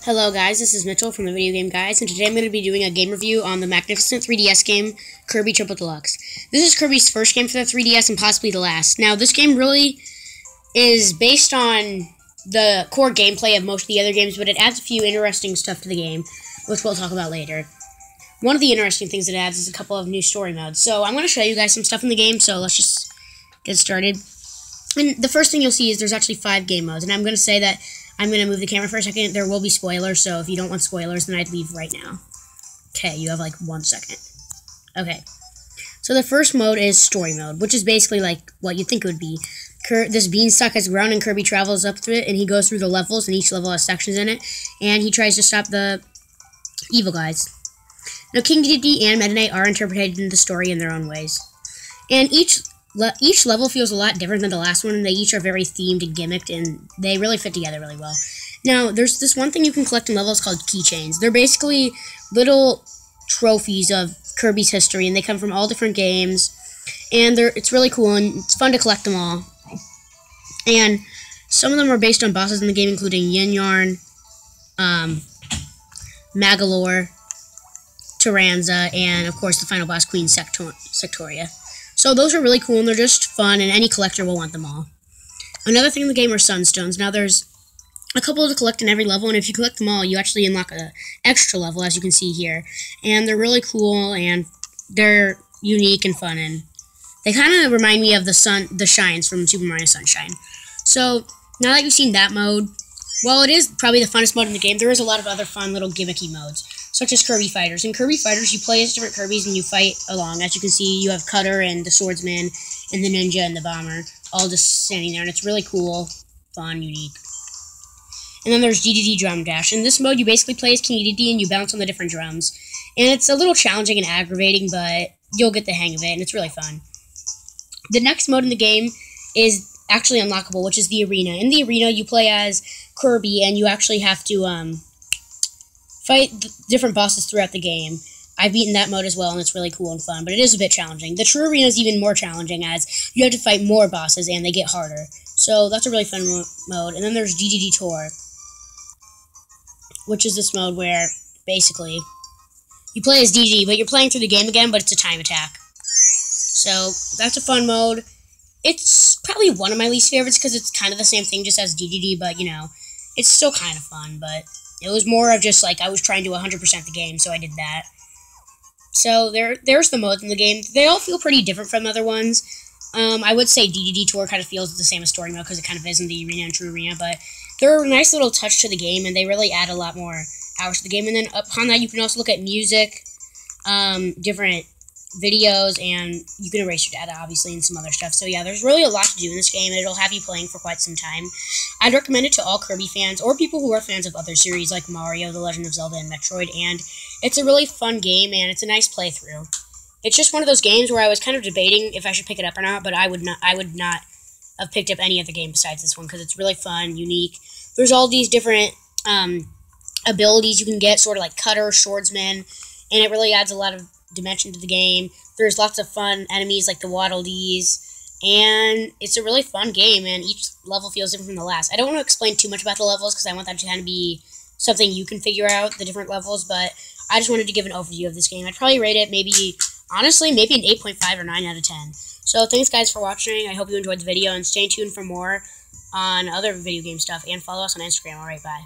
Hello guys, this is Mitchell from the Video Game Guys, and today I'm going to be doing a game review on the magnificent 3DS game, Kirby Triple Deluxe. This is Kirby's first game for the 3DS and possibly the last. Now, this game really is based on the core gameplay of most of the other games, but it adds a few interesting stuff to the game, which we'll talk about later. One of the interesting things it adds is a couple of new story modes. So I'm going to show you guys some stuff in the game, so let's just get started. And the first thing you'll see is there's actually 5 game modes, and I'm going to say that I'm going to move the camera for a second. There will be spoilers, so if you don't want spoilers, then I'd leave right now. Okay, you have like 1 second. Okay, so the first mode is story mode, which is basically like what you'd think it would be. This beanstalk has ground, and Kirby travels up to it, and he goes through the levels, and each level has sections in it, and he tries to stop the evil guys. Now, King Dedede and Meta Knight are interpreted in the story in their own ways, and each level feels a lot different than the last one, and they each are very themed and gimmicked, and they really fit together really well. Now, there's this one thing you can collect in levels called keychains. They're basically little trophies of Kirby's history, and they come from all different games, and it's really cool, and it's fun to collect them all. And some of them are based on bosses in the game, including Yin Yarn, Magalore, Taranza, and, of course, the final boss, Queen Sectoria. So those are really cool, and they're just fun, and any collector will want them all. Another thing in the game are sunstones. Now, there's a couple to collect in every level, and if you collect them all, you actually unlock an extra level, as you can see here. And they're really cool, and they're unique and fun, and they kind of remind me of the shines from Super Mario Sunshine. So, now that you've seen that mode, while it is probably the funnest mode in the game, there is a lot of other fun little gimmicky modes, such as Kirby Fighters. In Kirby Fighters, you play as different Kirbys and you fight along. As you can see, you have Cutter and the Swordsman and the Ninja and the Bomber all just standing there, and it's really cool, fun, unique. And then there's Dedede Drum Dash. In this mode, you basically play as King Dedede and you bounce on the different drums. And it's a little challenging and aggravating, but you'll get the hang of it, and it's really fun. The next mode in the game is actually unlockable, which is the Arena. In the Arena, you play as Kirby, and you actually have to fight different bosses throughout the game. I've beaten that mode as well, and it's really cool and fun, but it is a bit challenging. The True Arena is even more challenging, as you have to fight more bosses, and they get harder. So that's a really fun mode. And then there's Dedede Tour, which is this mode where, basically, you play as Dedede, but you're playing through the game again, but it's a time attack. So that's a fun mode. It's probably one of my least favorites, because it's kind of the same thing just as Dedede, but, you know, it's still kind of fun, but it was more of just, like, I was trying to 100% the game, so I did that. So there's the modes in the game. They all feel pretty different from other ones. I would say Dedede Tour kind of feels the same as story mode, because it kind of is in the Arena and True Arena, but they're a nice little touch to the game, and they really add a lot more hours to the game. And then upon that, you can also look at music, different videos, and you can erase your data, obviously, and some other stuff. So yeah, there's really a lot to do in this game, and it'll have you playing for quite some time. I'd recommend it to all Kirby fans, or people who are fans of other series like Mario, The Legend of Zelda, and Metroid, and it's a really fun game, and it's a nice playthrough. It's just one of those games where I was kind of debating if I should pick it up or not, but I would not have picked up any other game besides this one, because it's really fun, unique. There's all these different abilities you can get, sort of like Cutter, Swordsman, and it really adds a lot of dimension to the game. There's lots of fun enemies like the Waddle Dees, and it's a really fun game, and each level feels different from the last. I don't want to explain too much about the levels, because I want that to kind of be something you can figure out, the different levels, but I just wanted to give an overview of this game. I'd probably rate it honestly, maybe an 8.5 or 9 out of 10. So thanks guys for watching. I hope you enjoyed the video, and stay tuned for more on other video game stuff, and follow us on Instagram. Alright, bye.